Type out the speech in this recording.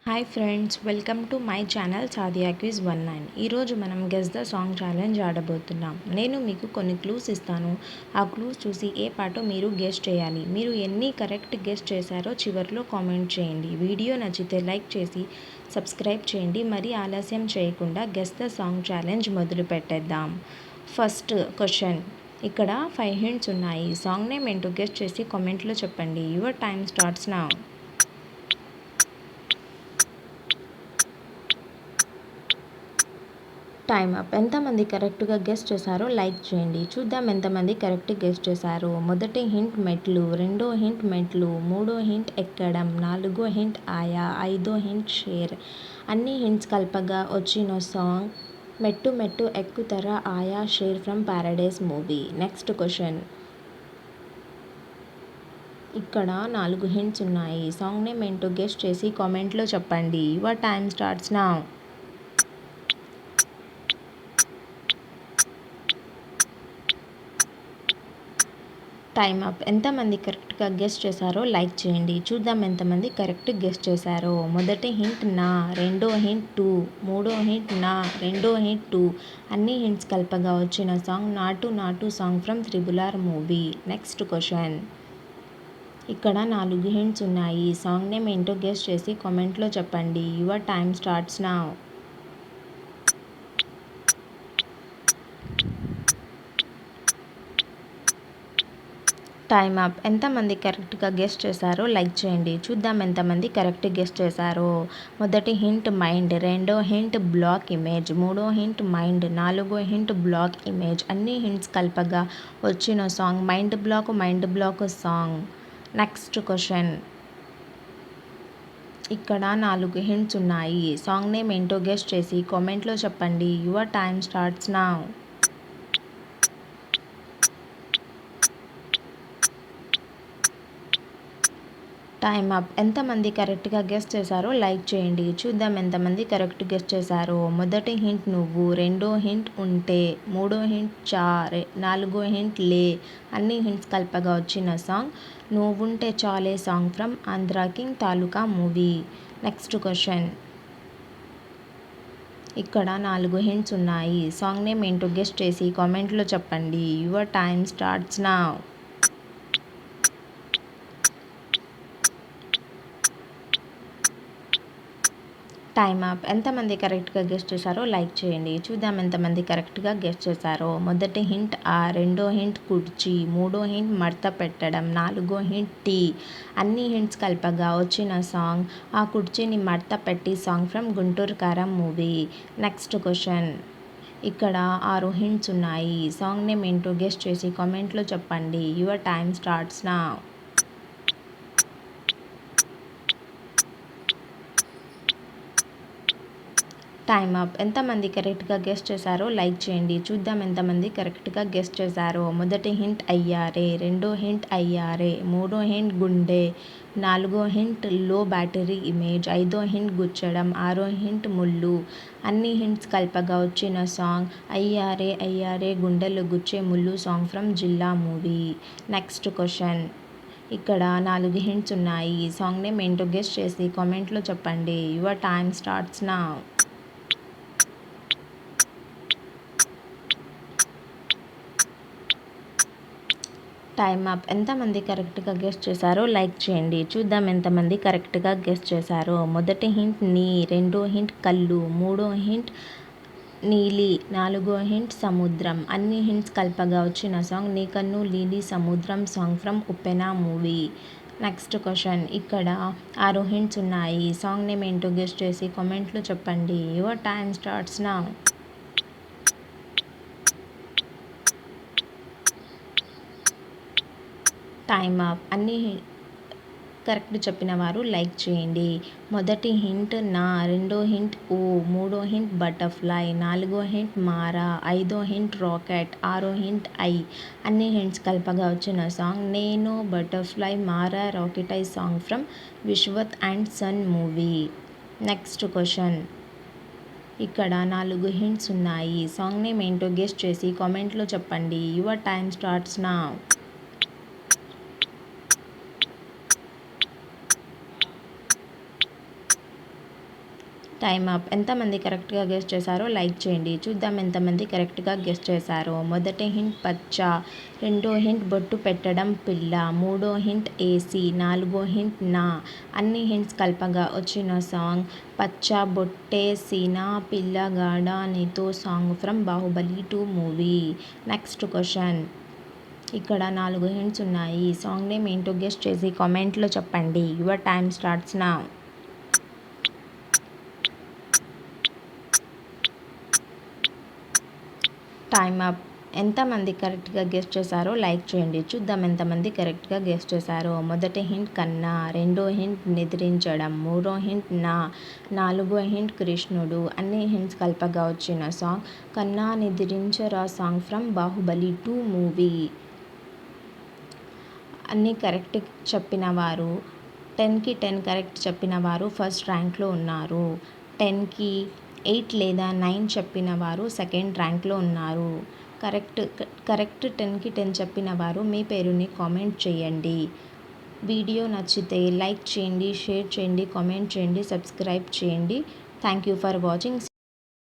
Hi friends, welcome to my channel Sadia quiz 19. ఈరోజు మనం guess the song challenge ఆడబోతున్నాం. నేను మీకు కొన్ని క్లూస్ ఇస్తాను. ఆ క్లూస్ చూసి ఏ పాటో మీరు గెస్ చేయాలి. మీరు ఎన్ని కరెక్ట్ గెస్ చేశారో చివరిలో కామెంట్ చేయండి. వీడియో నచ్చితే లైక్ చేసి సబ్స్క్రైబ్ చేయండి. మరి ఆలస్యం చేయకుండా గెస్ ద సాంగ్ ఛాలెంజ్ మొదలు పెట్టేద్దాం. First question. ఇక్కడ 5 హింట్స్ ఉన్నాయి. సాంగ్ నేమ్ ఏంటో గెస్ చేసి కామెంట్లో చెప్పండి. Your time starts now. Time up. ఎంతమంది కరెక్ట్గా గెస్ చేశారో లైక్ చేయండి. చూద్దాం ఎంతమంది కరెక్ట్ గెస్ చేశారో. మొదటి హింట్ మెట్లు, రెండో హింట్ మెట్లు, మూడో హింట్ ఎక్కడం, నాలుగో హింట్ ఆయా, ఐదో హింట్ షేర్. అన్ని హింట్స్ కలపగా వచ్చిన సాంగ్ మెట్టు మెట్టు ఎక్కుతరా ఆయా share from Paradise movie. Next question. ఇక్కడ 4 హింట్స్ ఉన్నాయి. సాంగ్ నేమ్ ఏంటో గెస్ చేసి కామెంట్లో చెప్పండి. Your time starts now. Time up. ఎంతమంది కరెక్ట్గా గెస్ చేశారో లైక్ చేయండి. చూద్దాం ఎంతమంది కరెక్ట్ గెస్ చేశారో. మొదటి హింట్ నా, రెండో హింట్ టూ, మూడో హింట్ నా, రెండో హింట్ టూ. అన్ని హింట్స్ కలపగా వచ్చిన సాంగ్ నాటు నాటు song from triple R movie. Next question. ఇక్కడ 4 హింట్స్ ఉన్నాయి. సాంగ్ నేమ్ ఏంటో గెస్ చేసి కామెంట్లో చెప్పండి. Your time starts now. Time up. ఎంతమంది కరెక్ట్గా గెస్ చేశారో లైక్ చేయండి. చూద్దాం ఎంతమంది కరెక్ట్ గెస్ చేశారో. మొదటి హింట్ మైండ్, రెండో హింట్ బ్లాక్ ఇమేజ్, మూడో హింట్ మైండ్, నాలుగో హింట్ బ్లాక్ ఇమేజ్. అన్ని హింట్స్ కలపగా వచ్చిన song mind block song. Next question. ఇక్కడ 4 హింట్స్ ఉన్నాయి. సాంగ్ నేమ్ ఏంటో గెస్ చేసి కామెంట్లో చెప్పండి. Your time starts now. Time up. ఎంతమంది కరెక్ట్గా గెస్ చేశారో లైక్ చేయండి. చూద్దాం ఎంతమంది కరెక్ట్ గెస్ చేశారో. మొదటి హింట్ నువ్వు, రెండో హింట్ ఉంటే, మూడో హింట్ చా, నాలుగో హింట్ లే. అన్ని హింట్స్ కలపగా వచ్చిన సాంగ్ నువ్వుంటే చాలే song from Andhra king taluka movie. Next question. ఇక్కడ 4 హింట్స్ ఉన్నాయి. సాంగ్ నేమ్ ఏంటో గెస్ చేసి కామెంట్లో చెప్పండి. Your time starts now. Time up. ఎంతమంది కరెక్ట్గా గెస్ చేశారో లైక్ చేయండి. చూద్దాం ఎంతమంది కరెక్ట్గా గెస్ చేశారో. మొదటి హింట్ ఆ, రెండో హింట్ కుర్చీ, మూడో హింట్ మడత పెట్టడం, నాలుగో హింట్ టీ. అన్ని హింట్స్ కలపగా వచ్చిన సాంగ్ ఆ కుర్చీని మడత పెట్టి సాంగ్ ఫ్రమ్ గుంటూరు కారం మూవీ. Next question. ఇక్కడ 6 హింట్స్ ఉన్నాయి. సాంగ్ నేమ్ ఏంటో గెస్ చేసి కామెంట్లో చెప్పండి. Your time starts now. Time up. ఎంతమంది కరెక్ట్గా గెస్ చేశారో లైక్ చేయండి. చూద్దాం ఎంతమంది కరెక్ట్గా గెస్ చేశారో. మొదటి హింట్ అయ్యారే, రెండో హింట్ అయ్యారే, మూడో హింట్ గుండె, నాలుగో హింట్ లో బ్యాటరీ ఇమేజ్, ఐదో హింట్ గుచ్చడం, ఆరో హింట్ ముళ్ళు. అన్ని హింట్స్ కలపగా వచ్చిన సాంగ్ అయ్యారే అయ్యారే గుండెలు గుచ్చే ముళ్ళు సాంగ్ ఫ్రమ్ జిల్లా మూవీ. Next question. ఇక్కడ 4 హింట్స్ ఉన్నాయి. సాంగ్ నేమ్ ఏంటో గెస్ చేసి కామెంట్లో చెప్పండి. Your time starts now. Time up. ఎంతమంది కరెక్ట్గా గెస్ చేశారో లైక్ చేయండి. చూద్దాం ఎంతమంది కరెక్ట్గా గెస్ చేశారో. మొదటి హింట్ నీ, రెండో హింట్ కళ్ళు, మూడో హింట్ నీలి, నాలుగో హింట్ సముద్రం. అన్ని హింట్స్ కలపగా వచ్చిన సాంగ్ నీ కన్ను నీలి సముద్రం song from Uppena movie. Next question. ఇక్కడ 6 హింట్స్ ఉన్నాయి. సాంగ్ నేమ్ ఏంటో గెస్ చేసి కామెంట్లో చెప్పండి. Your time starts now. Time up. అన్ని కరెక్ట్ చెప్పిన వారు లైక్ చేయండి. మొదటి హింట్ నా, రెండో హింట్ ఓ, మూడో హింట్ బటర్ఫ్లై, నాలుగో హింట్ మారా, ఐదో హింట్ రాకెట్, ఆరో హింట్ ఐ. అన్ని హింట్స్ కలపగా వచ్చిన సాంగ్ నేను బటర్ఫ్లై మారా rocket I song from Vishwath and son movie. Next question. ఇక్కడ 4 హింట్స్ ఉన్నాయి. సాంగ్ నేమ్ ఏంటో గెస్ చేసి కామెంట్లో చెప్పండి. Your time starts now. Time up. ఎంతమంది కరెక్ట్గా గెస్ చేశారో లైక్ చేయండి. చూద్దాం ఎంతమంది కరెక్ట్గా గెస్ చేశారో. మొదటి హింట్ పచ్చ, రెండో హింట్ బొట్టు పెట్టడం పిల్ల, మూడో హింట్ ఏసీ, నాలుగో హింట్ నా. అన్ని హింట్స్ కలపగా వచ్చిన సాంగ్ పచ్చ బొట్టేసిన పిల్లగాడ నీతో song from Baahubali 2 movie. Next question. ఇక్కడ 4 హింట్స్ ఉన్నాయి. సాంగ్ నేమ్ ఏంటో గెస్ చేసి కామెంట్లో చెప్పండి. Your time starts now. Time up. ఎంతమంది కరెక్ట్గా గెస్ చేశారో లైక్ చేయండి. చూద్దాం ఎంతమంది కరెక్ట్గా గెస్ చేశారో. మొదటి హింట్ కన్నా, రెండో హింట్ నిద్రించడం, మూడో హింట్ నా, నాలుగో హింట్ కృష్ణుడు. అన్ని హింట్స్ కలపగా వచ్చిన సాంగ్ కన్నా నిద్రించరా సాంగ్ ఫ్రమ్ బాహుబలి 2 మూవీ. అన్నీ కరెక్ట్ చెప్పిన వారు 10కి 10 కరెక్ట్ చెప్పిన వారు ఫస్ట్ ర్యాంక్లో ఉన్నారు. 10కి 8 లేదా 9 చెప్పిన వారు సెకండ్ ర్యాంక్లో ఉన్నారు. కరెక్ట్ 10కి 10 చెప్పిన వారు మీ పేరుని కామెంట్ చేయండి. వీడియో నచ్చితే లైక్ చేయండి, షేర్ చేయండి, కామెంట్ చేయండి, సబ్స్క్రైబ్ చేయండి. Thank you for watching.